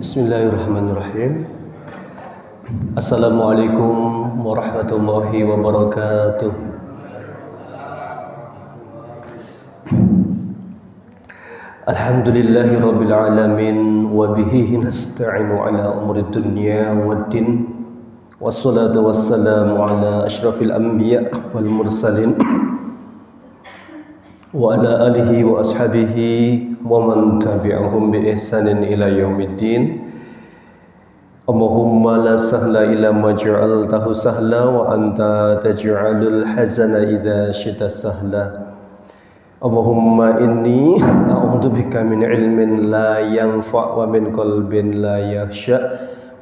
Bismillahirrahmanirrahim. Assalamualaikum warahmatullahi wabarakatuh. Alhamdulillahi rabbil alamin wa bihi nasta'inu ala umuri dunya waddin. Wassalatu wassalamu ala asyrafil anbiya wal mursalin wa ala alihi wa ashabihi wa man tabi'ahum bi ihsanin ila yaumiddin. Allahumma la sahla illa ma ja'altahu sahla wa anta taj'alul hazana idza syi'ta sahla. Allahumma inni a'udzubika min ilmin la yanfa' wa min qalbin la yakhsha'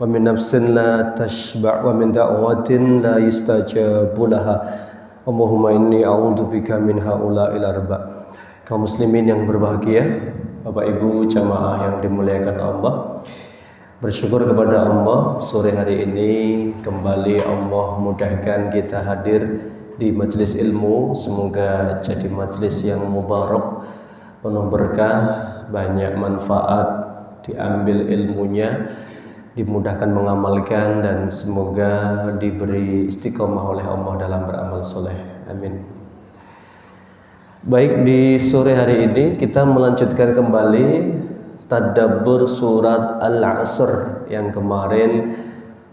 wa min nafsin la tashba' wa min da'watin la yustajabu laha. Allahumma inni a'udzubika min haula'il arba'. Kaum muslimin yang berbahagia, Bapak Ibu jamaah yang dimuliakan Allah, bersyukur kepada Allah sore hari ini kembali Allah mudahkan kita hadir di majelis ilmu. Semoga jadi majelis yang mubarak, penuh berkah, banyak manfaat, diambil ilmunya, dimudahkan mengamalkan, dan semoga diberi istiqomah oleh Allah dalam beramal soleh. Amin. Baik, di sore hari ini kita melanjutkan kembali tadabbur surat Al-Asr yang kemarin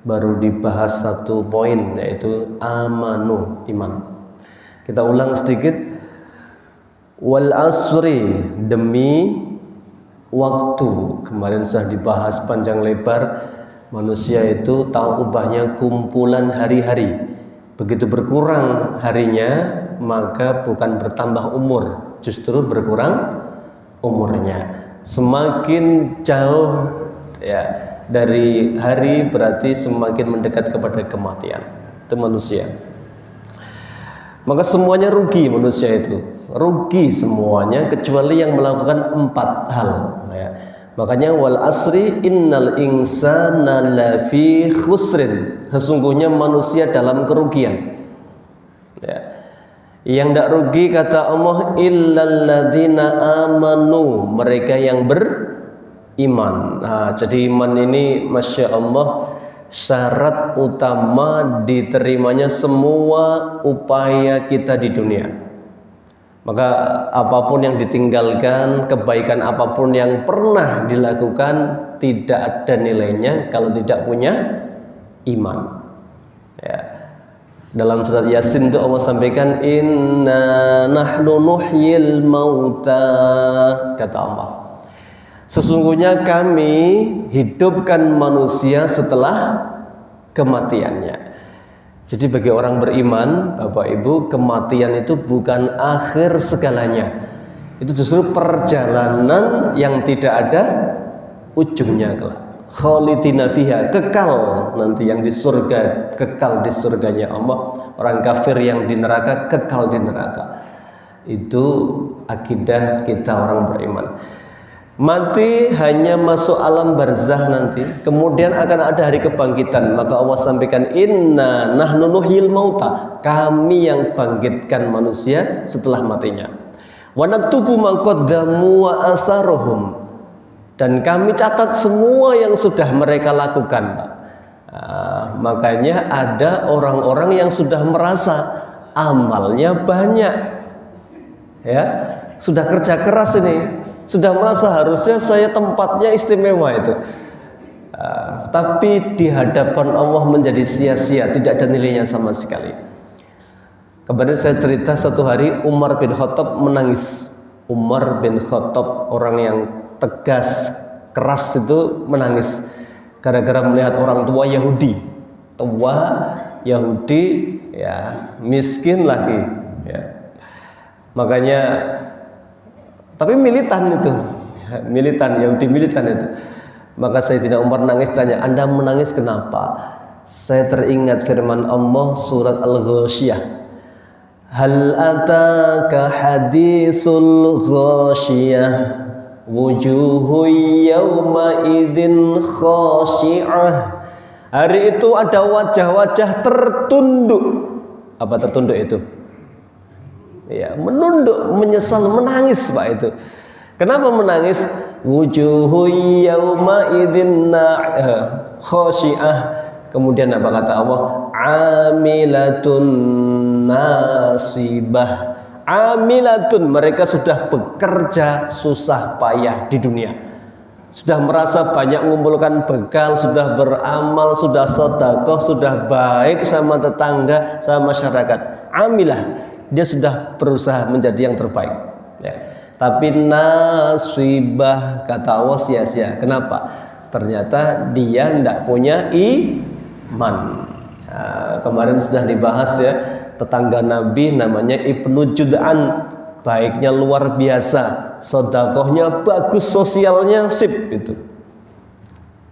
baru dibahas satu poin, yaitu amanu, iman. Kita ulang sedikit. Wal asri, demi waktu. Kemarin sudah dibahas panjang lebar. Manusia itu tahu ubahnya kumpulan hari-hari. Begitu berkurang harinya, maka bukan bertambah umur, justru berkurang umurnya. Semakin jauh ya dari hari, berarti semakin mendekat kepada kematian. Itu manusia. Maka semuanya rugi, manusia itu rugi semuanya, kecuali yang melakukan 4 hal ya. Makanya wal asri innal insana lafi khusrin, sesungguhnya manusia dalam kerugian ya. Yang tidak rugi kata Allah illalladzina amanu, mereka yang beriman. Nah, jadi iman ini Masya Allah syarat utama diterimanya semua upaya kita di dunia. Maka apapun yang ditinggalkan, kebaikan apapun yang pernah dilakukan, tidak ada nilainya kalau tidak punya iman ya. Dalam surat Yasin itu Allah sampaikan inna nahnu nuhyil mauta, kata Allah, sesungguhnya kami hidupkan manusia setelah kematiannya. Jadi bagi orang beriman, Bapak Ibu, kematian itu bukan akhir segalanya. Itu justru perjalanan yang tidak ada ujungnya kelak. Khalidina fiha, kekal nanti yang di surga, kekal di surganya Allah. Orang kafir yang di neraka, kekal di neraka. Itu akidah kita orang beriman. Mati hanya masuk alam barzah nanti, kemudian akan ada hari kebangkitan. Maka Allah sampaikan inna nahnu nuhyil mauta, kami yang bangkitkan manusia setelah matinya. Wa naktubu ma qaddamu wa asaruhum, dan kami catat semua yang sudah mereka lakukan, Pak. Makanya ada orang-orang yang sudah merasa amalnya banyak ya, sudah kerja keras ini, sudah merasa harusnya saya tempatnya istimewa itu, tapi di hadapan Allah menjadi sia-sia, tidak ada nilainya sama sekali. Kemarin saya cerita satu hari Umar bin Khattab menangis. Umar bin Khattab, orang yang tegas, keras, itu menangis gara-gara melihat orang tua Yahudi, ya, miskin lagi ya. Makanya, tapi militan itu, Yahudi militan itu. Maka Sayyidina Umar nangis, tanya, Anda menangis kenapa? Saya teringat firman Allah surat Al-Ghasyiyah. Hal ataka hadithul ghasyiyah wujuhu yawma idzin khashi'ah. Hari itu ada wajah-wajah tertunduk. Apa tertunduk itu? Ya, menunduk, menyesal, menangis Pak itu. Kenapa menangis? wujuhu yawma idzin khashi'ah. Kemudian apa kata Allah? Amilatun nasibah. Amilatun, mereka sudah bekerja susah payah di dunia, sudah merasa banyak mengumpulkan bekal, sudah beramal, sudah sedekah, sudah baik sama tetangga, sama masyarakat. Amilah, dia sudah berusaha menjadi yang terbaik ya. Tapi nasibah, kata Allah, sia-sia. Kenapa? Ternyata dia tidak punya iman. Nah, kemarin sudah dibahas ya, tetangga Nabi namanya Ibnu Jud'an, baiknya luar biasa, sedekahnya bagus, sosialnya sip itu.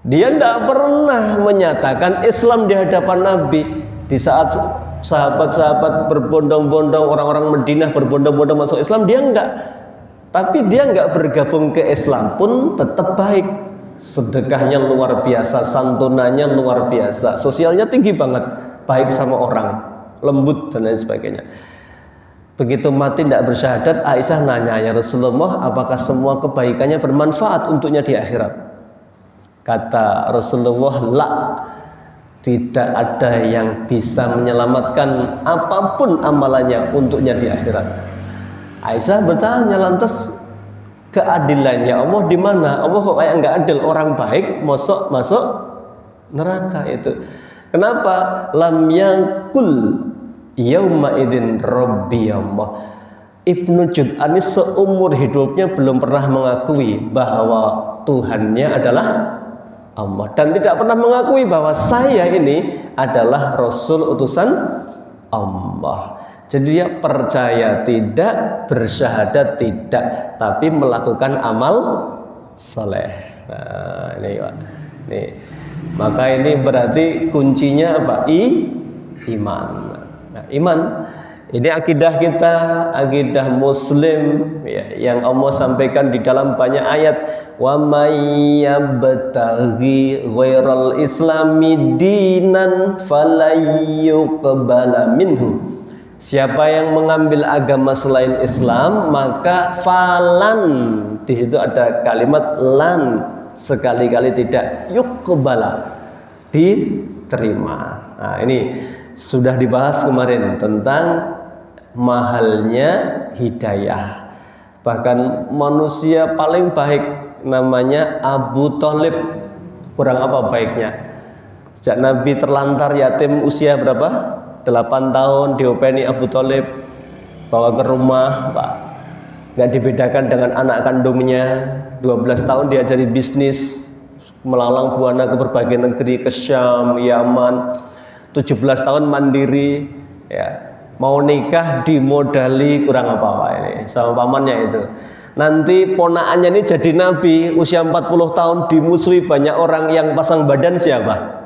Dia tidak pernah menyatakan Islam di hadapan Nabi. Di saat sahabat-sahabat berbondong-bondong, orang-orang Madinah berbondong-bondong masuk Islam, dia enggak. Tapi dia enggak bergabung ke Islam pun tetap baik. Sedekahnya luar biasa, santunannya luar biasa, sosialnya tinggi banget, baik sama orang, lembut dan lain sebagainya. Begitu mati tidak bersyahadat, Aisyah nanya, ya Rasulullah, apakah semua kebaikannya bermanfaat untuknya di akhirat? Kata Rasulullah, la, tidak ada yang bisa menyelamatkan apapun amalannya untuknya di akhirat. Aisyah bertanya, lantas keadilannya Allah di mana? Allah kok kayak nggak adil, orang baik masuk neraka itu. Kenapa? Lam yakul yauma idzin rabbi Allah. Ibnu Jud'an seumur hidupnya belum pernah mengakui bahwa Tuhannya adalah Allah, dan tidak pernah mengakui bahwa saya ini adalah Rasul utusan Allah. Jadi dia percaya tidak, bersyahadat tidak, tapi melakukan amal saleh. Nah, ini Pak. Nih. Maka ini berarti kuncinya apa? Iman. Nah, iman ini akidah kita, akidah Muslim ya, yang Allah sampaikan di dalam banyak ayat. Wa may yabtaghi ghairal islami dinan falayyuqbala minhu. Siapa yang mengambil agama selain Islam, maka falan, di situ ada kalimat lan, sekali-kali tidak, yuqbala, diterima. Nah, ini sudah dibahas kemarin tentang mahalnya hidayah. Bahkan manusia paling baik namanya Abu Thalib, kurang apa baiknya? Sejak Nabi terlantar yatim usia berapa? 8 tahun diopeni Abu Thalib, bawa ke rumah, Pak. Nggak dibedakan dengan anak kandungnya. 12 tahun diajari bisnis, melalang buana ke berbagai negeri, ke Syam, Yaman. 17 tahun mandiri, ya. Mau nikah dimodali kurang apa-apa ini sama pamannya itu. Nanti ponaannya ini jadi nabi, usia 40 tahun, dimusuhi banyak orang, yang pasang badan siapa?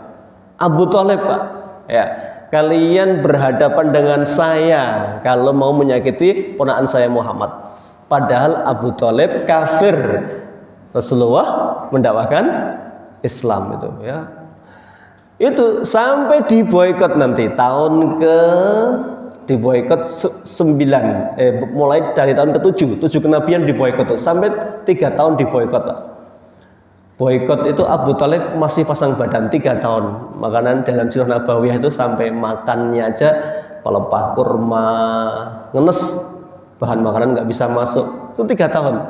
Abu Thalib, Pak. Ya. Kalian berhadapan dengan saya kalau mau menyakiti ponakan saya Muhammad. Padahal Abu Thalib kafir. Rasulullah mendakwakan Islam itu ya. Itu sampai diboikot nanti tahun ke diboikot 9 mulai dari tahun ke-7 kenabian diboikot sampai 3 tahun diboikot. Boikot itu Abu Thalib masih pasang badan 3 tahun. Makanan dalam sirah nabawiyah itu sampai makannya aja pelepah kurma, ngenes, bahan makanan nggak bisa masuk. Itu 3 tahun.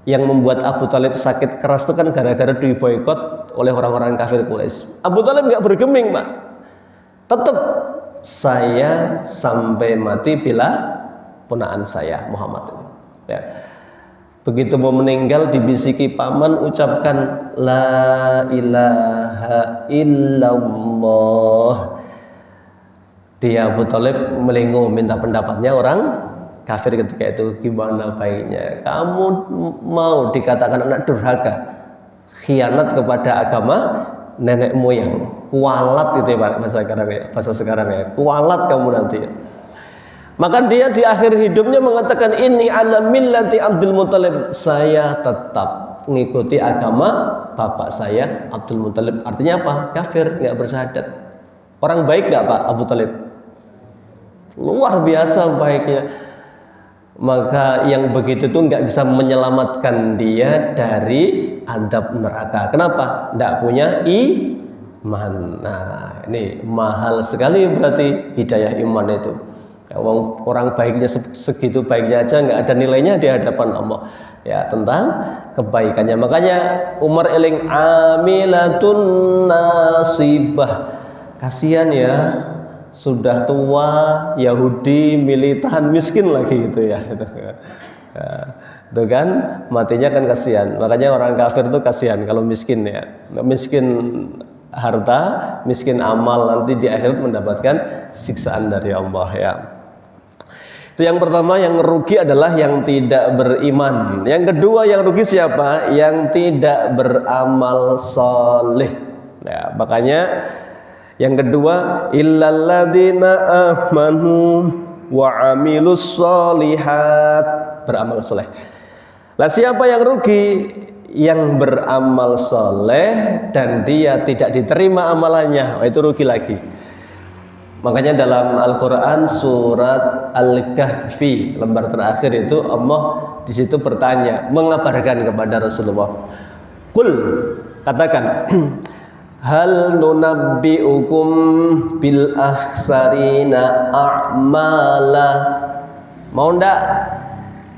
Yang membuat Abu Thalib sakit keras itu kan gara-gara diboikot oleh orang-orang kafir Quraisy. Abu Thalib nggak bergeming, Pak. Tetap saya sampai mati bila ponakan saya Muhammad. Ya. Begitu mau meninggal dibisiki paman, ucapkan la ilaha illallah. Dia Abu Thalib melengos minta pendapatnya orang kafir ketika itu, gimana baiknya kamu mau dikatakan anak durhaka, khianat kepada agama nenek moyang, kualat itu ya bahasa sekarang ya, kualat kamu nanti. Maka dia di akhir hidupnya mengatakan, ini ala millati Abdul Muthalib, saya tetap mengikuti agama bapak saya Abdul Muthalib. Artinya apa? Kafir, nggak bersyahadat. Orang baik nggak Pak Abu Thalib? Luar biasa baiknya. maka yang begitu tuh nggak bisa menyelamatkan dia dari adab neraka. Kenapa? Nggak punya iman. Nah, ini mahal sekali berarti hidayah iman itu. Ya, orang baiknya segitu baiknya aja nggak ada nilainya di hadapan Allah. Ya, tentang kebaikannya. Makanya Umar eling amilatun nasibah. Kasihan ya, sudah tua, Yahudi, militan, miskin lagi gitu ya. Itu kan matinya kan kasihan. Makanya orang kafir tuh kasihan kalau miskin ya. Miskin harta, miskin amal, nanti di akhirat mendapatkan siksaan dari Allah ya. Itu yang pertama, yang rugi adalah yang tidak beriman. Yang kedua, yang rugi siapa? Yang tidak beramal soleh. Ya, makanya yang kedua, illalladzina amanu wa amilus solihat, beramal soleh. Lah siapa yang rugi? Yang beramal soleh dan dia tidak diterima amalannya, itu rugi lagi. Makanya dalam Al-Quran surat Al-Kahfi lembar terakhir itu Allah di situ bertanya, mengabarkan kepada Rasulullah, Qul, katakan, hal nunabbi'ukum bil akhsarina a'mala. Mau ndak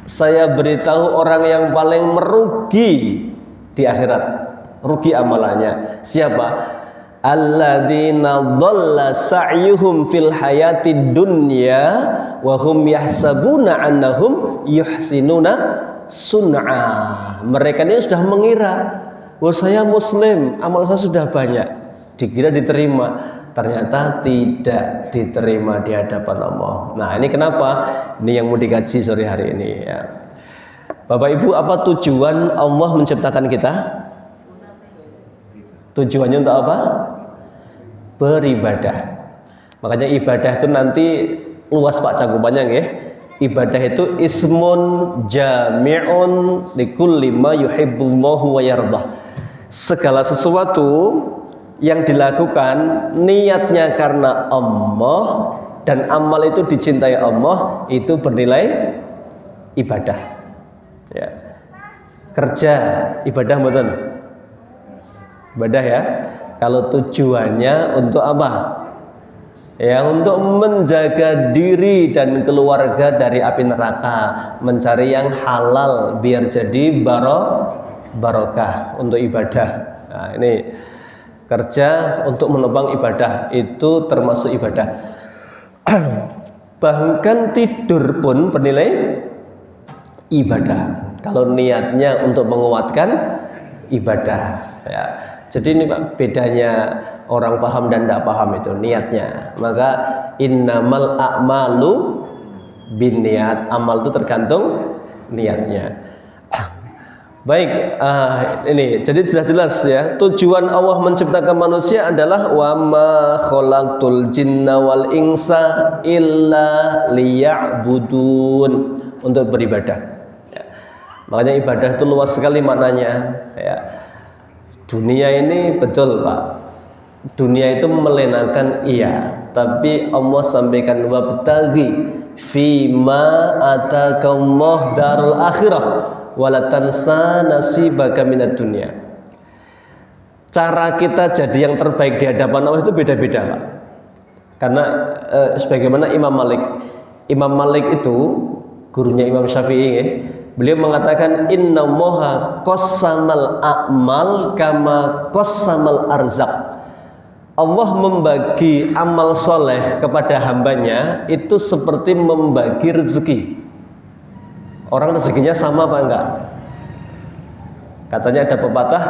saya beritahu orang yang paling merugi di akhirat, rugi amalannya. Siapa? Alladzina dhalla sa'yuhum fil hayatid dunya wa hum yahsabuna annahum yuhsinuna sun'a. Mereka ini sudah mengira, wah saya muslim, amal saya sudah banyak, dikira diterima, ternyata tidak diterima di hadapan Allah. Nah, ini kenapa? Ini yang mau dikaji sore hari ini ya. Bapak Ibu, apa tujuan Allah menciptakan kita? Tujuannya untuk apa? Beribadah. Makanya ibadah itu nanti luas Pak cakupannya ya. Ibadah itu ismun jami'un likulli ma yuhibbullahu wa yardah. Segala sesuatu yang dilakukan niatnya karena Allah dan amal itu dicintai Allah, itu bernilai ibadah. Ya. Kerja ibadah betul. Ibadah ya. Kalau tujuannya untuk apa? Ya, untuk menjaga diri dan keluarga dari api neraka, mencari yang halal biar jadi barokah untuk ibadah. Nah, ini kerja untuk menopang ibadah, itu termasuk ibadah. Bahkan tidur pun bernilai ibadah kalau niatnya untuk menguatkan ibadah ya. Jadi ini Pak, bedanya orang paham dan tidak paham itu niatnya. Maka innamal a'malu binniat, amal itu tergantung niatnya. Baik, ini jadi jelas-jelas ya, tujuan Allah menciptakan manusia adalah wa ma khalaqtul jinna wal insa illa liya'budun, untuk beribadah ya. Makanya ibadah itu luas sekali maknanya ya. Dunia ini betul Pak, dunia itu melenakan iya, tapi Allah sampaikan wabtaghi fima atakallah darul akhirah wala tansa nasibaka minad dunya. Cara kita jadi yang terbaik di hadapan Allah itu beda-beda Pak. Karena sebagaimana Imam Malik itu gurunya Imam Syafi'i ya, beliau mengatakan innallaha qassamal a'mal kama qassamal arzaq. Allah membagi amal soleh kepada hambanya itu seperti membagi rezeki. Orang rezekinya sama apa enggak? Katanya ada pepatah,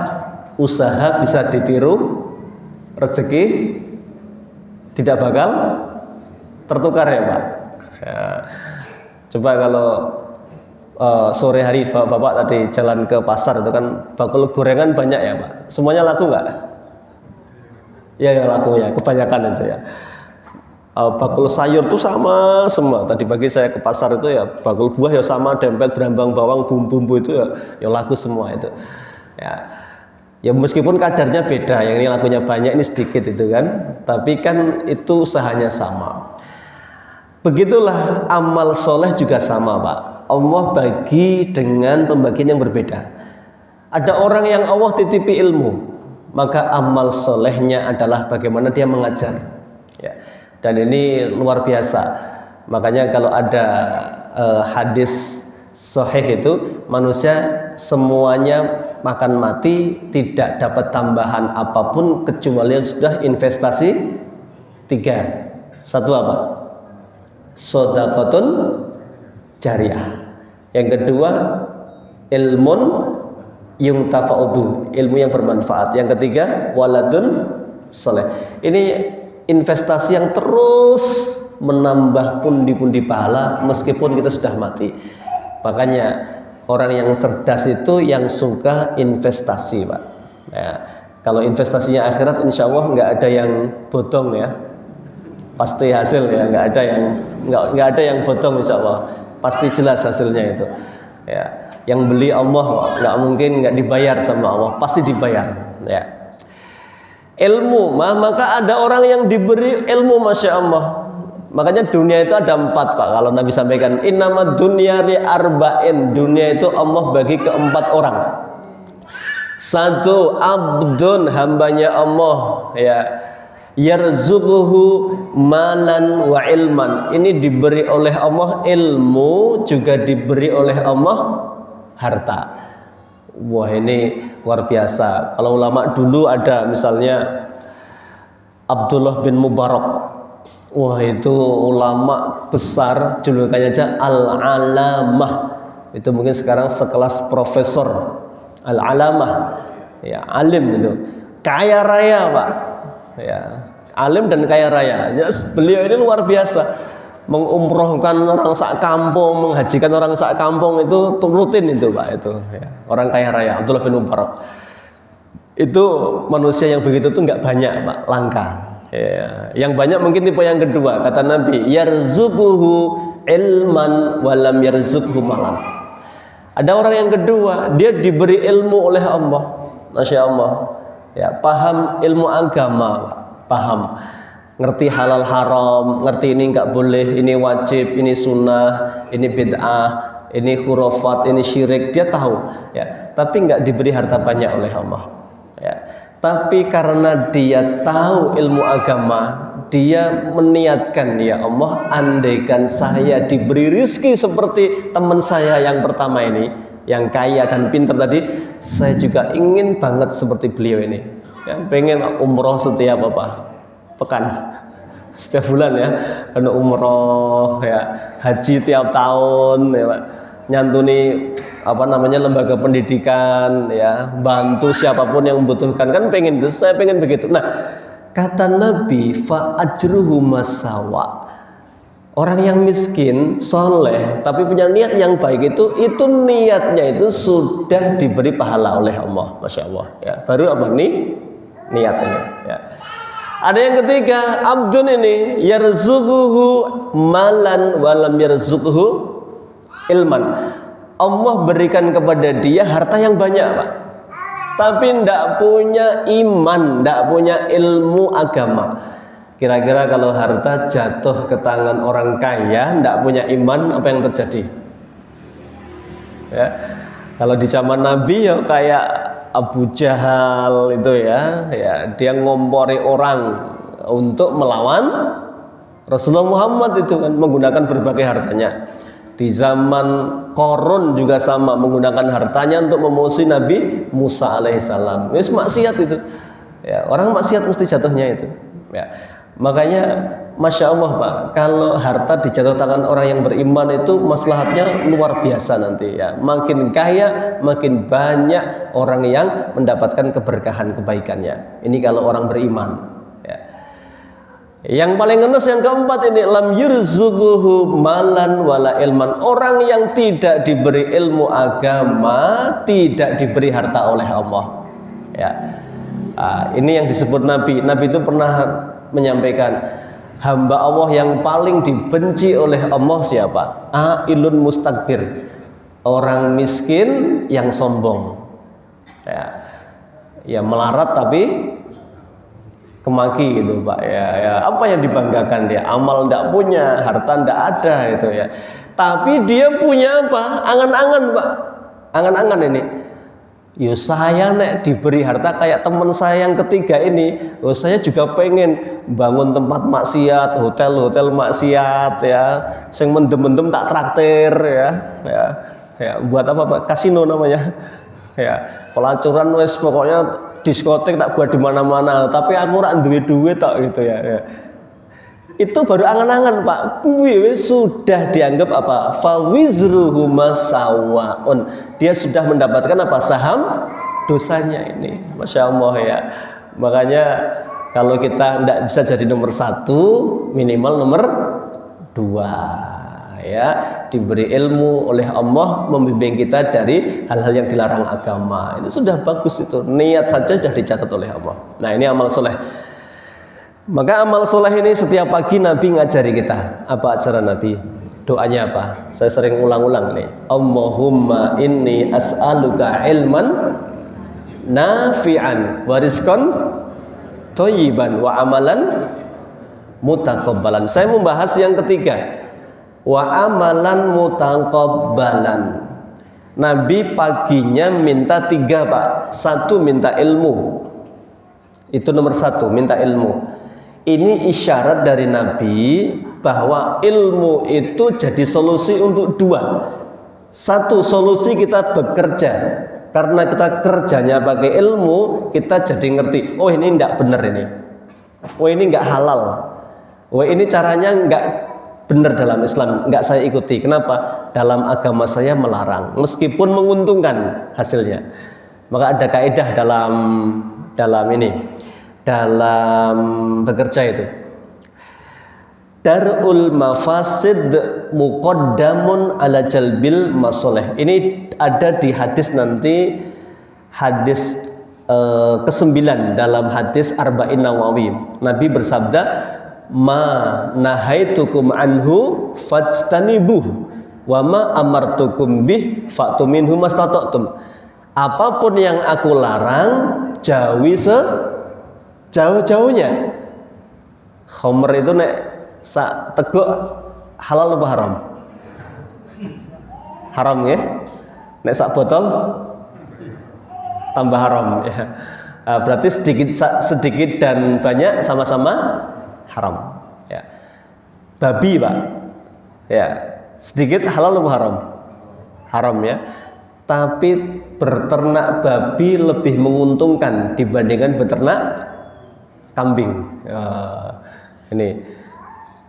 usaha bisa ditiru, rezeki tidak bakal tertukar ya Pak ya. Coba kalau sore hari Bapak tadi jalan ke pasar itu kan bakul gorengan banyak ya Pak, semuanya laku nggak? Ya laku ya, kebanyakan itu ya. Bakul sayur itu sama semua. Tadi pagi saya ke pasar itu ya, bakul buah ya sama, dempet, berambang, bawang, bumbu-bumbu itu ya laku semua itu. Ya meskipun kadarnya beda, yang ini lakunya banyak, ini sedikit itu kan, tapi kan itu usahanya sama. Begitulah amal soleh juga sama Pak. Allah bagi dengan pembagian yang berbeda. Ada orang yang Allah titipi ilmu, maka amal solehnya adalah bagaimana dia mengajar, ya. Dan ini luar biasa. Makanya kalau ada hadis sahih itu, manusia semuanya makan mati tidak dapat tambahan apapun kecuali yang sudah investasi 3. Satu apa? Shadaqatun jariyah. Yang kedua, ilmun yungtafa'u, ilmu yang bermanfaat. Yang ketiga, waladun soleh. Ini investasi yang terus menambah pundi-pundi pahala meskipun kita sudah mati. Makanya orang yang cerdas itu yang suka investasi, Pak. Ya, kalau investasinya akhirat, insya Allah nggak ada yang botong ya, pasti hasil ya, nggak ada yang botong, insya Allah pasti jelas hasilnya itu. Ya, yang beli Allah nggak mungkin nggak dibayar sama Allah, pasti dibayar. Ya, ilmu, maka ada orang yang diberi ilmu, masya Allah. Makanya dunia itu ada 4, Pak. Kalau Nabi sampaikan, innamad dunya li arba'in, dunia itu Allah bagi ke 4 orang. 1, abdun, hambanya Allah, ya, yarzuquhu malan wa ilman. Ini diberi oleh Allah ilmu, juga diberi oleh Allah harta. Wah, ini luar biasa. Kalau ulama dulu ada misalnya Abdullah bin Mubarak. Wah, itu ulama besar, julukannya aja Al-Alamah. Itu mungkin sekarang sekelas profesor. Al-Alamah, ya, alim itu. Kaya raya, Pak. Ya, alim dan kaya raya. Yes, beliau ini luar biasa. Mengumrohkan orang sak kampung, menghajikan orang sak kampung, itu rutin itu, Pak, itu. Ya, orang kaya raya, Abdullah bin Mubarak. Itu manusia yang begitu tuh nggak banyak, Pak, langka. Ya, yang banyak mungkin tipe yang kedua, kata Nabi, yarzuquhu ilman walam yarzuqhu malan. Ada orang yang kedua, dia diberi ilmu oleh Allah, masya Allah, ya, paham ilmu agama, Pak. Paham, ngerti halal haram, ngerti ini nggak boleh, ini wajib, ini sunnah, ini bid'ah, ini khurafat, ini syirik, dia tahu, ya, tapi nggak diberi harta banyak oleh Allah, ya. Tapi karena dia tahu ilmu agama, dia meniatkan, ya Allah, andaikan saya diberi rizki seperti teman saya yang pertama ini, yang kaya dan pintar tadi, saya juga ingin banget seperti beliau ini, ya, pengen umroh setiap pekan, setiap bulan, ya, karena umroh, ya, haji tiap tahun, ya, Pak. Nyantuni lembaga pendidikan, ya, bantu siapapun yang membutuhkan, kan pengen itu, saya pengen begitu. Nah, kata Nabi, fa ajruhu masawa. Orang yang miskin, soleh, tapi punya niat yang baik itu niatnya itu sudah diberi pahala oleh Allah, masya Allah. Ya, baru apa nih niatnya. Ya. Ada yang ketiga, abdun ini yarzuquhu malan walam yarzuquhu ilman. Allah berikan kepada dia harta yang banyak, Pak, tapi tidak punya iman, tidak punya ilmu agama. Kira-kira kalau harta jatuh ke tangan orang kaya, tidak punya iman, apa yang terjadi? Ya, kalau di zaman Nabi, ya, kayak Abu Jahal itu, ya, dia ngompori orang untuk melawan Rasulullah Muhammad itu kan, menggunakan berbagai hartanya. Di zaman Qarun juga sama, menggunakan hartanya untuk memusuhi Nabi Musa alaihissalam. Ini maksiat itu, ya, orang maksiat mesti jatuhnya itu, ya. Makanya masya Allah, Pak, kalau harta dijatuh tangan orang yang beriman itu maslahatnya luar biasa nanti, ya. Makin kaya, makin banyak orang yang mendapatkan keberkahan kebaikannya. Ini kalau orang beriman. Yang paling ngenes yang keempat ini, lam yurzuquhu malan wala ilman. Orang yang tidak diberi ilmu agama, tidak diberi harta oleh Allah, ya. Ini yang disebut Nabi. Nabi itu pernah menyampaikan, hamba Allah yang paling dibenci oleh Allah siapa? Ailun mustakbir, orang miskin yang sombong, ya, melarat tapi kemaki gitu Pak ya. Apa yang dibanggakan dia? Amal ndak punya, harta ndak ada itu ya. Tapi dia punya apa? Angan-angan Pak. Angan-angan ini. Yo saya nek diberi harta kayak teman saya yang ketiga ini, saya juga pengen bangun tempat maksiat, hotel maksiat ya, sing mendem-mendem tak traktir ya, buat apa Pak? Kasino namanya, ya, pelacuran wes pokoknya diskotek tak buat di mana-mana, tapi aku rak duwe-duwe tok gitu ya. Itu baru angan-angan Pak, kuwi sudah dianggap apa? Fawizruhu masawaun. Dia sudah mendapatkan apa? Saham dosanya ini. Masya Allah ya. Makanya kalau kita tidak bisa jadi nomor 1, minimal nomor 2 ya. Diberi ilmu oleh Allah, membimbing kita dari hal-hal yang dilarang agama. Itu sudah bagus itu. Niat saja sudah dicatat oleh Allah. Nah, ini amal soleh. Maka amal soleh ini setiap pagi Nabi ngajari kita. Apa acara Nabi? Doanya apa? Saya sering ulang-ulang nih. Allahumma inni as'aluka ilman nafi'an wa rizqan thayyiban wa amalan mutaqabbalan. Saya membahas yang ketiga. Wa amalan mutaqabbalan. Nabi paginya minta 3 Pak. 1 minta ilmu. Itu nomor 1, minta ilmu. Ini isyarat dari Nabi bahwa ilmu itu jadi solusi untuk 2. 1, solusi kita bekerja. Karena kita kerjanya pakai ilmu, kita jadi ngerti, oh ini enggak benar ini. Oh ini enggak halal. Oh ini caranya enggak benar dalam Islam, enggak saya ikuti. Kenapa? Dalam agama saya melarang, meskipun menguntungkan hasilnya. Maka ada kaidah dalam bekerja itu. Darul mafasid muqaddamun ala jalbil masoleh. Ini ada di hadis nanti, hadis ke-9 dalam hadis Arba'in Nawawi. Nabi bersabda, ma nahaitukum anhu fajtanibuh wa ma amartukum bih fa'tu minhu mastata'tum. Apapun yang aku larang, jauhi jauh-jauhnya. Khamr itu nek sak teguk halal apa haram? Haram ya. Nek sak botol tambah haram ya. Berarti sedikit dan banyak sama-sama haram ya. Babi Pak ya, sedikit halal apa haram? Haram ya. Tapi berternak babi lebih menguntungkan dibandingkan beternak kambing. Ini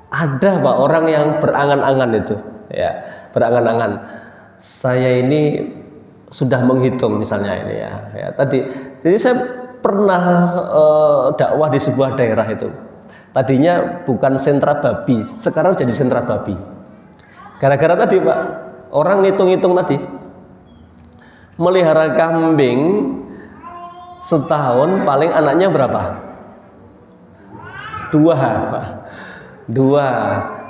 ada Pak orang yang berangan-angan itu ya, berangan-angan. Saya ini sudah menghitung misalnya ini ya. Tadi jadi saya pernah dakwah di sebuah daerah itu. Tadinya bukan sentra babi, sekarang jadi sentra babi. Gara-gara tadi Pak, orang ngitung-ngitung tadi, melihara kambing setahun paling anaknya berapa? 2 Pak. 2.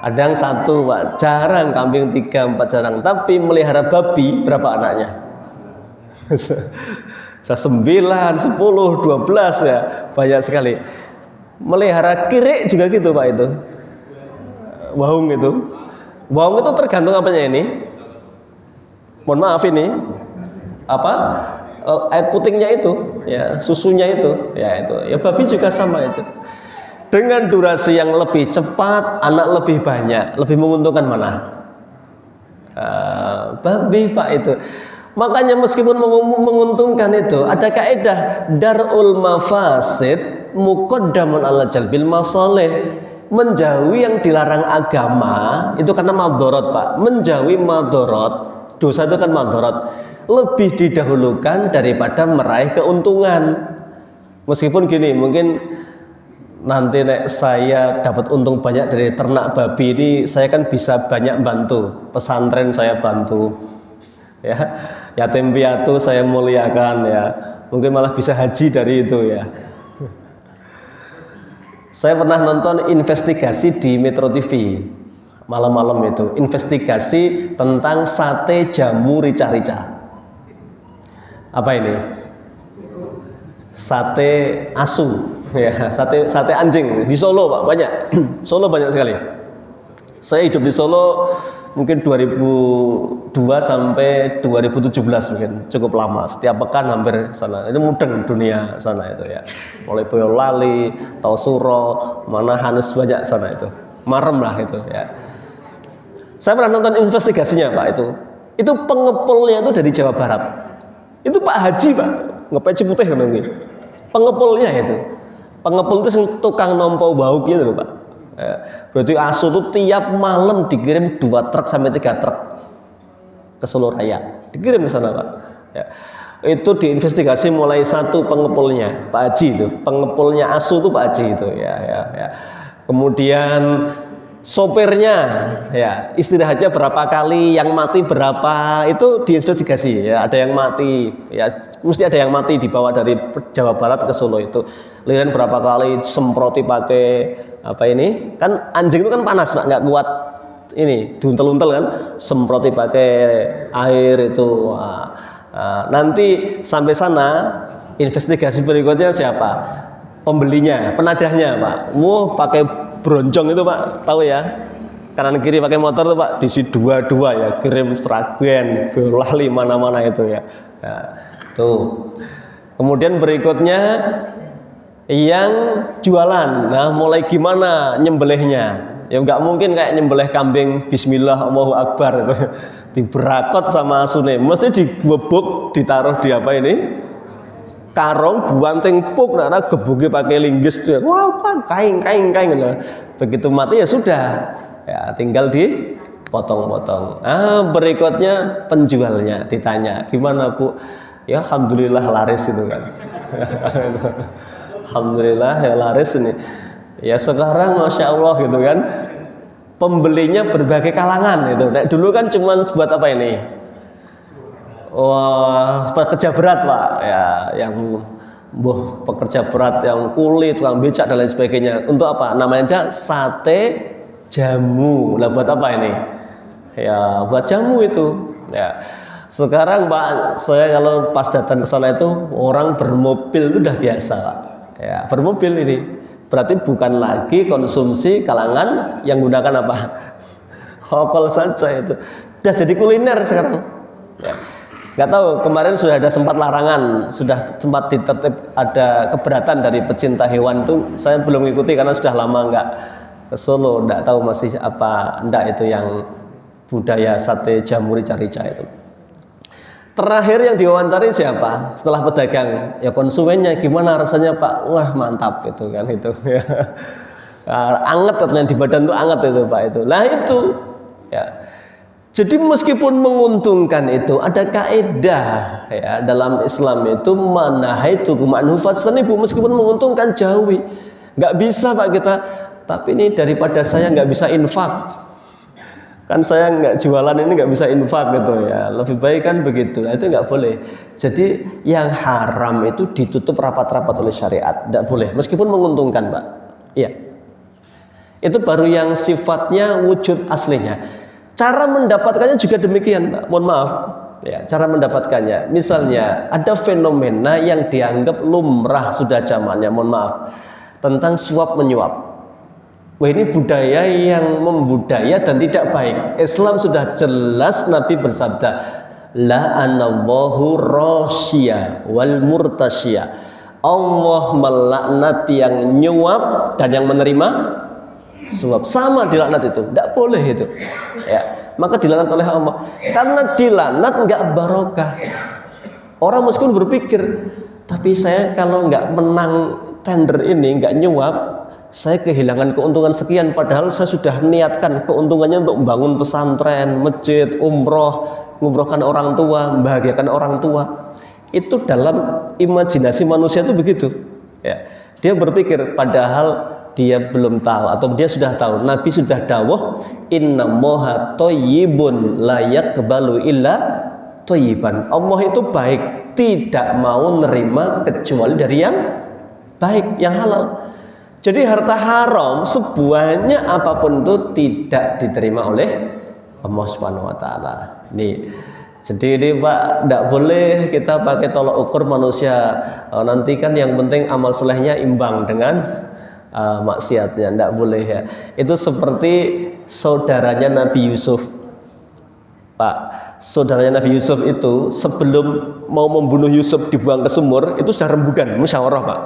Ada yang 1 Pak. Jarang kambing 3, 4 jarang. Tapi melihara babi berapa anaknya? 9, 10, 12 ya. Banyak sekali. Melihara kirik juga gitu Pak itu. Wahung itu. Wahung itu tergantung apanya ini? Mohon maaf ini. Apa? Air putingnya itu, ya, susunya itu, ya itu. Ya babi juga sama itu. Dengan durasi yang lebih cepat, anak lebih banyak, lebih menguntungkan mana? Babi Pak itu. Makanya meskipun menguntungkan itu, ada kaidah darul mafasid muqaddamun ala jalbil masalih. Menjauhi yang dilarang agama itu karena madorot Pak. Menjauhi madorot, dosa itu kan madorot, lebih didahulukan daripada meraih keuntungan. Meskipun gini, mungkin nanti nek saya dapat untung banyak dari ternak babi ini, saya kan bisa banyak bantu pesantren, saya bantu ya, yatim piatu saya muliakan ya, mungkin malah bisa haji dari itu ya. Saya pernah nonton investigasi di Metro TV malam-malam itu, investigasi tentang sate jamu rica-rica. Apa ini? Sate asu. Ya, sate anjing di Solo Pak, banyak. Solo banyak sekali. Saya hidup di Solo mungkin 2002 sampai 2017 mungkin, cukup lama. Setiap pekan hampir sana. Itu mudeng dunia sana itu ya. Mulai Boyolali, Tausuro, Manahanus banyak sana itu. Marem lah itu ya. Saya pernah nonton investigasinya Pak itu. Itu pengepulnya itu dari Jawa Barat. Itu Pak Haji Pak, ngepeci putih kan mungkin. Pengepulnya itu. Pengepul itu tukang nompo bau gitu loh Pak. Ya, berarti ASO itu tiap malam dikirim 2 truk sampai 3 truk ke Solo Raya. Dikirim ke sana Pak. Ya. Itu diinvestigasi mulai satu pengepulnya Pak Haji itu. Pengepulnya ASO itu Pak Haji itu ya. Kemudian sopirnya ya, istirahatnya berapa kali, yang mati berapa, itu diinvestigasi ya. Ada yang mati ya, mesti ada yang mati dibawa dari Jawa Barat ke Solo itu. Lihat berapa kali semproti pakai apa ini, kan anjing itu kan panas Pak, nggak kuat ini diuntel-untel kan, semproti pakai air itu. Nanti sampai sana investigasi berikutnya siapa, pembelinya, penadahnya Pak. Pakai bronjong itu Pak, tahu ya, kanan kiri pakai motor tuh Pak, diisi dua ya, kirim Sragen, Boyolali, mana-mana itu ya. Tuh. Kemudian berikutnya yang jualan. Nah, mulai gimana nyembelihnya? Ya nggak mungkin kayak nyembelih kambing Bismillah Allahu Akbar itu. Diberakot sama asune, mesti digebuk, ditaruh di apa ini? Karung, buanting puk, nana gebuki pakai linggis tuh. Wah, kain. Begitu mati ya sudah. Ya, tinggal dipotong-potong. Berikutnya penjualnya ditanya, "Gimana, Bu?" Ya, alhamdulillah laris itu kan. Alhamdulillah ya laris ini. Ya sekarang Masya Allah gitu kan. Pembelinya berbagai kalangan itu. Nah, dulu kan cuma buat apa ini? Wah, pekerja berat Pak ya, yang pekerja berat yang kulit, tukang becak dan lain sebagainya. Untuk apa? Namanya sate jamu. Lah buat apa ini? Ya buat jamu itu. Ya. Sekarang Pak, saya kalau pas datang ke sana itu orang bermobil itu udah biasa Pak. Ya, bermobil ini. Berarti bukan lagi konsumsi kalangan yang gunakan apa? Hokol saja itu. Udah jadi kuliner sekarang. Ya. Nggak tahu, kemarin sudah ada sempat larangan, sudah sempat ditertib, ada keberatan dari pecinta hewan itu. Saya belum mengikuti karena sudah lama nggak ke Solo, nggak tahu masih apa enggak itu yang budaya sate jamu rica-rica itu. Terakhir yang diwawancari siapa? Setelah pedagang, ya konsumennya, gimana rasanya Pak? Wah mantap itu kan itu. Anget katanya di badan tuh anget itu Pak itu. Nah itu ya. Jadi meskipun menguntungkan itu ada kaidah ya dalam Islam itu manahaitu anhu fastanibu, meskipun menguntungkan jauhi. Nggak bisa Pak kita, tapi ini daripada saya nggak bisa infak, kan saya nggak jualan ini nggak bisa infak gitu ya, lebih baik kan begitu. Nah, itu nggak boleh. Jadi yang haram itu ditutup rapat-rapat oleh syariat, nggak boleh meskipun menguntungkan Pak. Iya, itu baru yang sifatnya wujud aslinya. Cara mendapatkannya juga demikian Pak. Mohon maaf ya, cara mendapatkannya misalnya ada fenomena yang dianggap lumrah sudah zamannya, mohon maaf, tentang suap menyuap. Wah ini budaya yang membudaya dan tidak baik. Islam sudah jelas, Nabi bersabda, la'anallahu rasyiya wal murtasyiya. Allah melaknat yang nyuap dan yang menerima suap. Sama dilaknat itu, tidak boleh itu. Ya, maka dilaknat oleh Allah. Karena dilaknat nggak barokah. Orang meskipun berpikir, tapi saya kalau nggak menang tender ini, nggak nyuap, saya kehilangan keuntungan sekian, padahal saya sudah niatkan keuntungannya untuk membangun pesantren, masjid, umroh, ngumrohkan orang tua, membahagiakan orang tua. Itu dalam imajinasi manusia itu begitu ya. Dia berpikir padahal dia belum tahu atau dia sudah tahu. Nabi sudah dawuh, innallaha thayyibun la yaqbalu illa thayyiban. Allah itu baik, tidak mau nerima kecuali dari yang baik, yang halal. Jadi harta haram sebuahnya apapun itu tidak diterima oleh Allah Subhanahu wa taala. Ini Jadi ini Pak, tidak boleh kita pakai tolok ukur manusia. Nanti kan yang penting amal solehnya imbang dengan maksiatnya, tidak boleh ya. Itu seperti saudaranya Nabi Yusuf. Pak, saudaranya Nabi Yusuf itu sebelum mau membunuh Yusuf dibuang ke sumur, itu sudah rembukan, musyawarah Pak.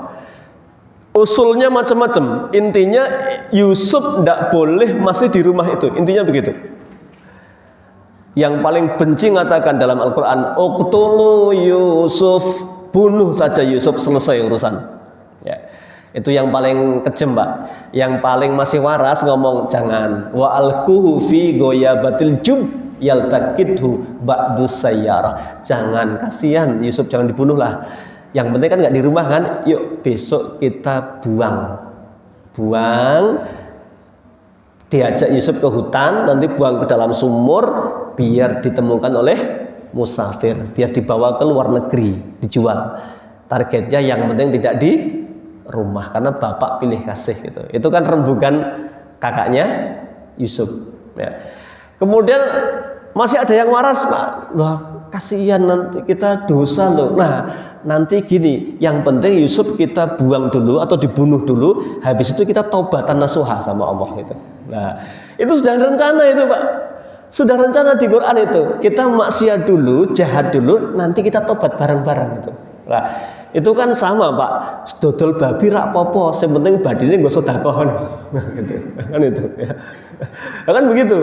Usulnya macam-macam. Intinya Yusuf tidak boleh masih di rumah itu. Intinya begitu. Yang paling benci mengatakan dalam Al-Quran, uqtulu Yusuf, bunuh saja Yusuf, selesai urusan ya. Itu yang paling kejam Pak. Yang paling masih waras ngomong jangan. Wa alquhu fi ghayabatil jub yaltaqithu ba'dus sayyarah. Jangan, kasihan Yusuf, jangan dibunuh lah. Yang penting kan nggak di rumah kan, yuk besok kita buang diajak Yusuf ke hutan, nanti buang ke dalam sumur biar ditemukan oleh musafir, biar dibawa ke luar negeri dijual. Targetnya yang penting tidak di rumah, karena bapak pilih kasih gitu. Itu kan rembukan kakaknya Yusuf ya. Kemudian masih ada yang waras Pak. Wah, kasihan, nanti kita dosa loh. Nah, nanti gini, yang penting Yusuf kita buang dulu atau dibunuh dulu, habis itu kita taubatan nasuha sama Allah gitu. Nah, itu sudah rencana itu Pak. Sudah rencana di Quran itu. Kita maksiat dulu, jahat dulu, nanti kita tobat bareng-bareng itu. Nah, itu kan sama Pak. Dodol babi rak popo, yang penting badine nggo sedekah gitu. Kan itu ya. Kan begitu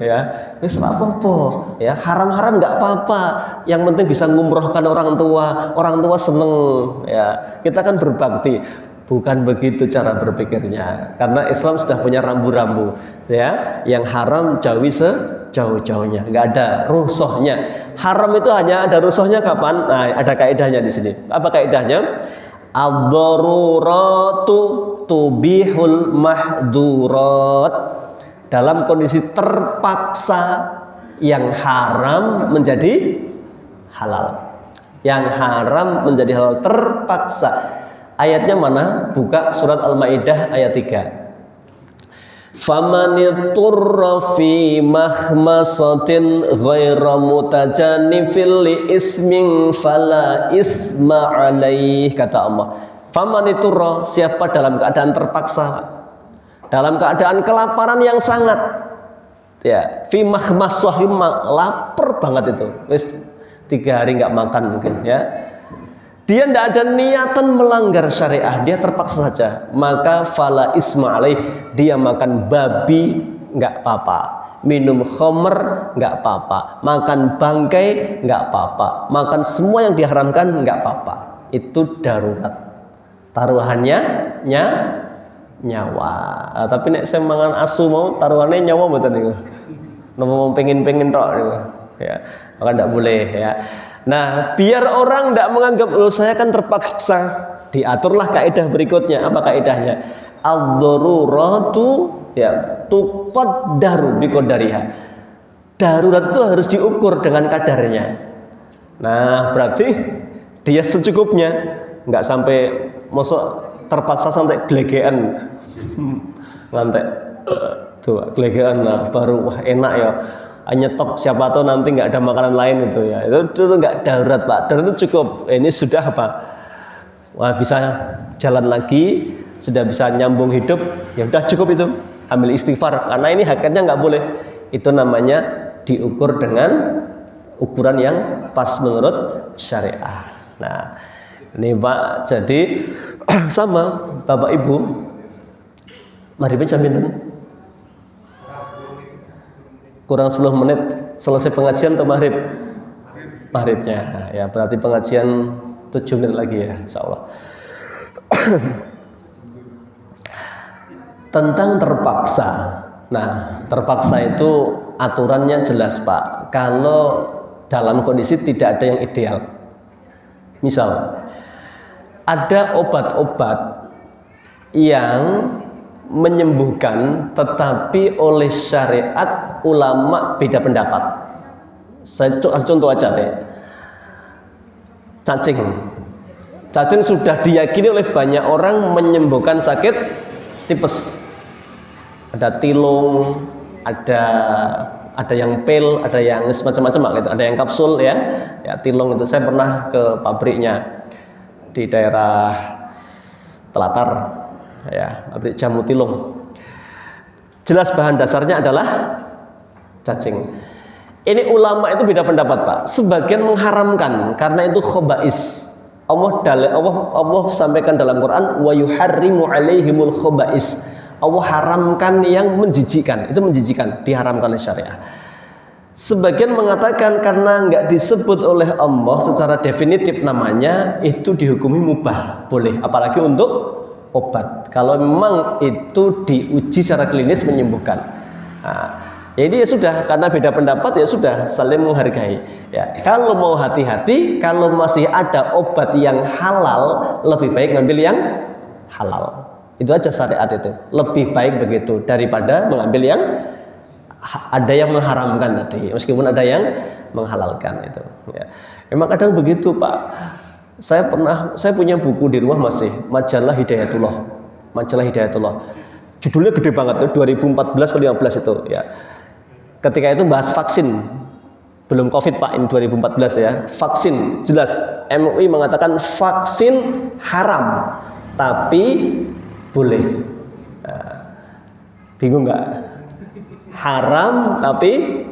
ya. Wis rak popo ya, haram-haram enggak apa-apa. Yang penting bisa ngumrohkan orang tua seneng ya. Kita kan berbakti. Bukan begitu cara berpikirnya, karena Islam sudah punya rambu-rambu ya. Yang haram jauhi sejauh-jauhnya, nggak ada rusuhnya. Haram itu hanya ada rusuhnya kapan? Nah, ada kaidahnya di sini. Apa kaidahnya? Ad-daruratu tubihul mahdurat. Dalam kondisi terpaksa, yang haram menjadi halal. Yang haram menjadi halal terpaksa. Ayatnya mana? Buka surat Al-Maidah ayat 3. Famaniturra fi makhmasatin ghaira mutajanifil li ismin fala isma alaih, kata Allah. Famaniturra, siapa dalam keadaan terpaksa, dalam keadaan kelaparan yang sangat ya, fi makhmasah, lapar banget itu, wis 3 hari nggak makan mungkin ya. Dia tidak ada niatan melanggar syariah, dia terpaksa saja, maka fala isma alaih, dia makan babi nggak apa-apa, minum khamr nggak apa-apa, makan bangkai nggak apa-apa, makan semua yang diharamkan nggak apa-apa. Itu darurat, taruhannya nyawa. Tapi nek saya mangan asu mau taruhannya nyawa betul nih. Mau pengen tok ya, maka tidak boleh ya. Nah, biar orang tidak menganggap saya kan terpaksa, diaturlah kaidah berikutnya. Apa kaidahnya? Ad-daruratu ya tuqaddaru biqadariha. Darurat itu harus diukur dengan kadarnya. Nah, berarti dia secukupnya, nggak sampai masuk terpaksa sampai gelegean ngantek tuh gelegean, nah baru wah enak ya. Nyetok, siapa tahu nanti nggak ada makanan lain itu ya. Itu nggak darurat Pak. Darurat itu cukup. Ini sudah apa? Wah, bisa jalan lagi, sudah bisa nyambung hidup. Ya udah cukup itu. Ambil istighfar. Karena ini hakikatnya nggak boleh. Itu namanya diukur dengan ukuran yang pas menurut syariah. Nah, ini Pak. Jadi sama Bapak Ibu. Mari baca pinten. Kurang 10 menit selesai pengajian atau maghrib? Maghribnya ya, berarti pengajian 7 menit lagi ya, insyaallah. Tentang terpaksa. Nah, terpaksa itu aturannya jelas Pak. Kalau dalam kondisi tidak ada yang ideal. Misal ada obat-obat yang menyembuhkan, tetapi oleh syariat ulama beda pendapat. Saya contoh aja deh. Cacing sudah diyakini oleh banyak orang menyembuhkan sakit tipes. Ada tilung, ada Ada yang pil, ada yang semacam-macam gitu, ada yang kapsul ya. Ya, Tilong itu saya pernah ke pabriknya di daerah Telatar ya, pabrik jamu Tilong. Jelas bahan dasarnya adalah cacing. Ini ulama itu beda pendapat, Pak. Sebagian mengharamkan karena itu khobais. Allah sampaikan dalam Quran, wa yuharrimu alaihimul khobais. Allah haramkan yang menjijikkan, itu menjijikkan, diharamkan oleh syariah. Sebagian mengatakan karena nggak disebut oleh Allah secara definitif namanya, itu dihukumi mubah, boleh, apalagi untuk obat. Kalau memang itu diuji secara klinis menyembuhkan. Nah, jadi ya sudah, karena beda pendapat ya sudah, saling menghargai. Ya, kalau mau hati-hati, kalau masih ada obat yang halal, lebih baik ngambil yang halal. Itu aja syariat itu. Lebih baik begitu daripada mengambil yang ada yang mengharamkan tadi, meskipun ada yang menghalalkan itu. Ya. Memang kadang begitu, Pak. Saya punya buku di rumah masih, Majalah Hidayatullah. Majalah Hidayatullah. Judulnya gede banget tuh, 2014-2015 itu ya. Ketika itu bahas vaksin, belum COVID, Pak, ini 2014 ya. Vaksin, jelas MUI mengatakan vaksin haram, tapi boleh. Nah, bingung nggak? Haram tapi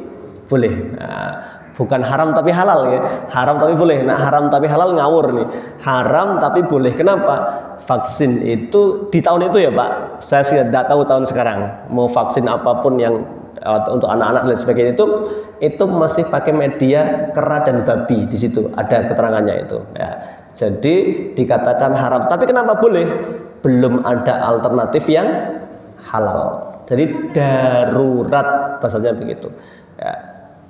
boleh. Nah, bukan haram tapi halal ya. Haram tapi boleh. Nah, haram tapi halal ngawur nih. Haram tapi boleh. Kenapa? Vaksin itu di tahun itu ya, Pak. Saya sudah tidak tahu tahun sekarang. Mau vaksin apapun yang untuk anak-anak dan sebagainya itu masih pakai media kera dan babi, di situ ada keterangannya itu ya. Jadi dikatakan haram, tapi kenapa boleh? Belum ada alternatif yang halal. Jadi darurat bahasanya begitu ya.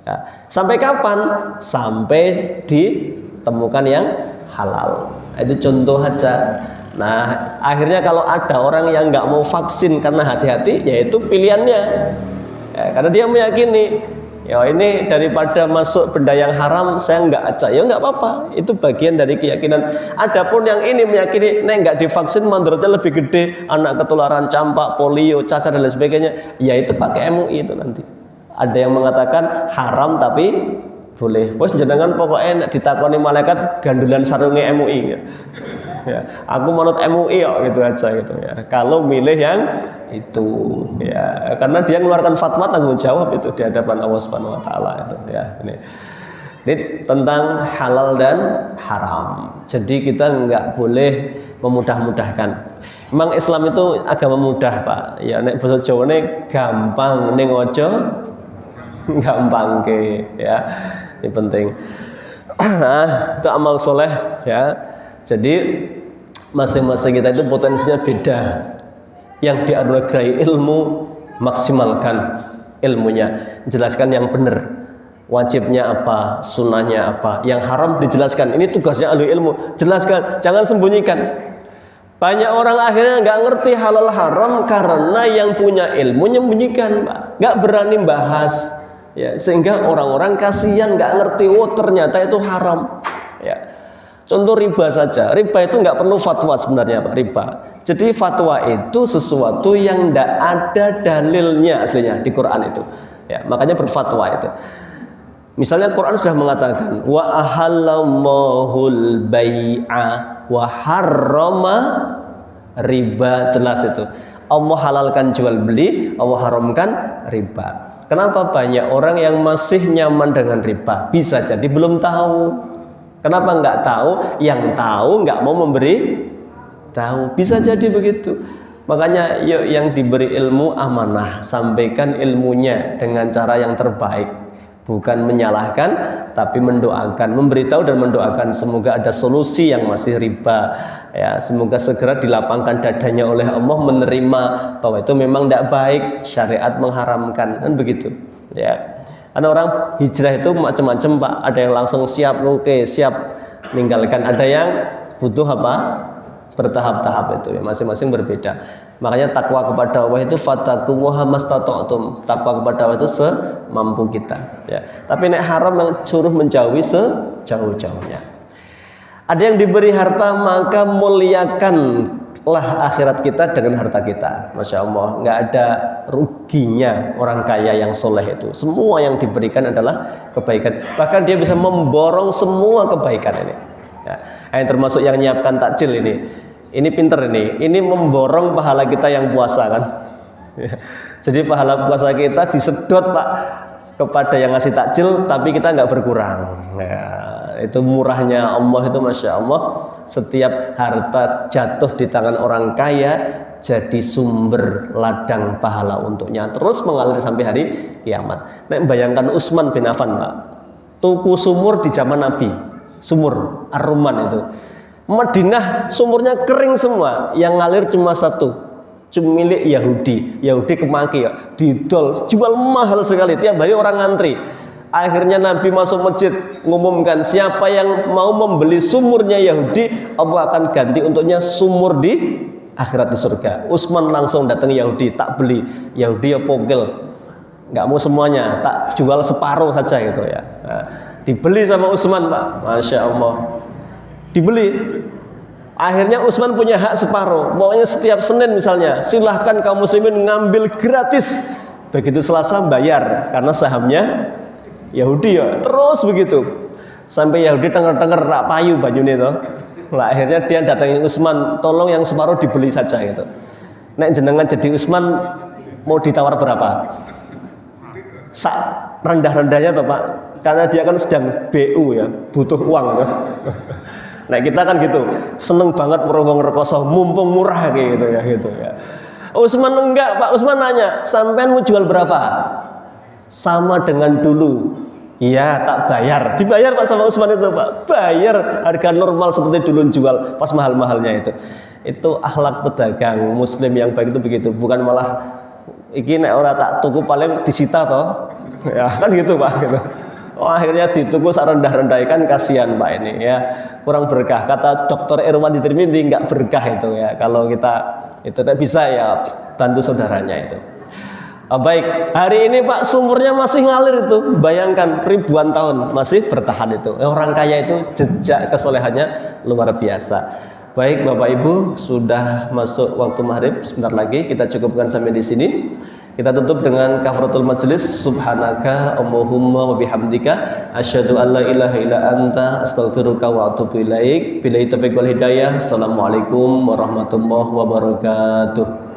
Ya. Sampai kapan? Sampai ditemukan yang halal. Itu contoh aja. Nah, akhirnya kalau ada orang yang nggak mau vaksin karena hati-hati, yaitu pilihannya ya, karena dia meyakini ya ini daripada masuk benda yang haram saya nggak aja, ya nggak apa-apa, itu bagian dari keyakinan. Adapun yang ini meyakini nek nggak divaksin mandorotnya lebih gede, anak ketularan campak, polio, cacar dan lain sebagainya, ya itu pakai MUI itu nanti. Ada yang mengatakan haram tapi boleh. Bos jenengan pokoknya ditakoni malaikat gandulan sarunge MUI ya. Ya, aku manut MUI ya, gitu aja gitu ya. Kalau milih yang itu ya, karena dia mengeluarkan fatwa tanggung jawab itu di hadapan Allah Subhanahu wa taala itu ya. Ini tentang halal dan haram. Jadi kita nggak boleh memudah-mudahkan. Memang Islam itu agama mudah, Pak. Ya nek basa Jawane gampang ning ojo gampang ke ya. Ini penting. Itu amal soleh ya. Jadi masing-masing kita itu potensinya beda. Yang dianugerahi ilmu, maksimalkan ilmunya, jelaskan yang benar, wajibnya apa, sunnahnya apa. Yang haram dijelaskan, ini tugasnya ahli ilmu, jelaskan, jangan sembunyikan. Banyak orang akhirnya nggak ngerti halal haram karena yang punya ilmu menyembunyikan, Pak. Nggak berani bahas ya, sehingga orang-orang kasihan nggak ngerti, oh ternyata itu haram ya. Contoh riba saja, riba itu nggak perlu fatwa sebenarnya, Pak, riba. Jadi fatwa itu sesuatu yang tidak ada dalilnya aslinya di Quran itu. Ya, makanya berfatwa itu. Misalnya Quran sudah mengatakan wa ahallallahul bai'a wa harrama riba, jelas itu. Allah halalkan jual beli, Allah haramkan riba. Kenapa banyak orang yang masih nyaman dengan riba? Bisa jadi belum tahu. Kenapa nggak tahu? Yang tahu nggak mau memberi tahu, bisa jadi begitu. Makanya yuk yang diberi ilmu amanah, sampaikan ilmunya dengan cara yang terbaik, bukan menyalahkan tapi mendoakan, memberitahu dan mendoakan semoga ada solusi yang masih riba ya, semoga segera dilapangkan dadanya oleh Allah menerima bahwa itu memang tidak baik, syariat mengharamkan, kan begitu ya. Karena orang hijrah itu macam-macam, Pak. Ada yang langsung siap, oke, siap meninggalkan. Ada yang butuh apa? Bertahap-tahap itu ya, masing-masing berbeda. Makanya takwa kepada Allah itu fattaqullaha mastata'tum. Takwa kepada Allah itu semampu kita ya. Tapi nek haram yang suruh menjauhi sejauh-jauhnya. Ada yang diberi harta maka muliakan lah akhirat kita dengan harta kita. Masya Allah, nggak ada ruginya orang kaya yang soleh itu. Semua yang diberikan adalah kebaikan. Bahkan dia bisa memborong semua kebaikan ini. Ya, yang termasuk yang nyiapkan takjil ini. Ini pinter ini. Ini memborong pahala kita yang puasa kan. Ya. Jadi pahala puasa kita disedot Pak kepada yang ngasih takjil, tapi kita nggak berkurang. Ya, itu murahnya Allah itu, Masya Allah. Setiap harta jatuh di tangan orang kaya jadi sumber ladang pahala untuknya, terus mengalir sampai hari kiamat. Nah, bayangkan Utsman bin Affan Pak, tuku sumur di zaman Nabi, sumur Ar-Rumman itu. Madinah sumurnya kering semua, yang ngalir cuma satu, cuma milik Yahudi. Yahudi kemaki ya, didol, jual mahal sekali, tiap hari orang ngantri. Akhirnya Nabi masuk masjid ngumumkan, siapa yang mau membeli sumurnya Yahudi, Allah akan ganti untuknya sumur di akhirat di surga. Utsman langsung datang Yahudi, tak beli. Yahudi ya pogel, nggak mau semuanya, tak jual separuh saja gitu ya. Nah, dibeli sama Utsman Pak, Masya Allah, dibeli. Akhirnya Utsman punya hak separuh. Pokoknya setiap Senin misalnya, silahkan kaum muslimin ngambil gratis. Begitu Selasa bayar, karena sahamnya Yahudi ya. Terus begitu sampai Yahudi tenger-tenger rak payu banyune to. Lah akhirnya dia datangi Utsman, tolong yang separuh dibeli saja gitu. Nek jenengan jadi Utsman mau ditawar berapa? Sak rendah-rendahnya toh Pak. Karena dia kan sedang BU ya, butuh uang ya. Nah kita kan gitu, seneng banget merongong rekoso, mumpung murah kayak gitu ya gitu ya. Utsman enggak Pak, Utsman nanya, sampean mau jual berapa? Sama dengan dulu. Iya, tak bayar. Dibayar Pak sama Utsman itu Pak. Bayar harga normal seperti dulu jual pas mahal-mahalnya itu. Itu akhlak pedagang muslim yang baik itu begitu. Bukan malah iki nek ora tak tuku paling disita toh. Ya kan gitu Pak gitu. Oh, akhirnya dituku sak rendah-rendah, kan kasihan Pak ini ya. Kurang berkah. Kata Dr. Irwan di Tirmidzi, enggak berkah itu ya. Kalau kita itu tidak bisa ya bantu saudaranya itu. Baik, hari ini Pak sumurnya masih ngalir itu. Bayangkan ribuan tahun masih bertahan itu. Orang kaya itu jejak kesolehannya luar biasa. Baik Bapak Ibu, sudah masuk waktu maghrib, sebentar lagi kita cukupkan sampai di sini. Kita tutup dengan kafaratul majelis. Subhanaka Allahumma wa bihamdika asyhadu an la ilaha illa anta astaghfiruka wa atubu ilaik. Billahi taufiq wal hidayah. Assalamualaikum warahmatullahi wabarakatuh.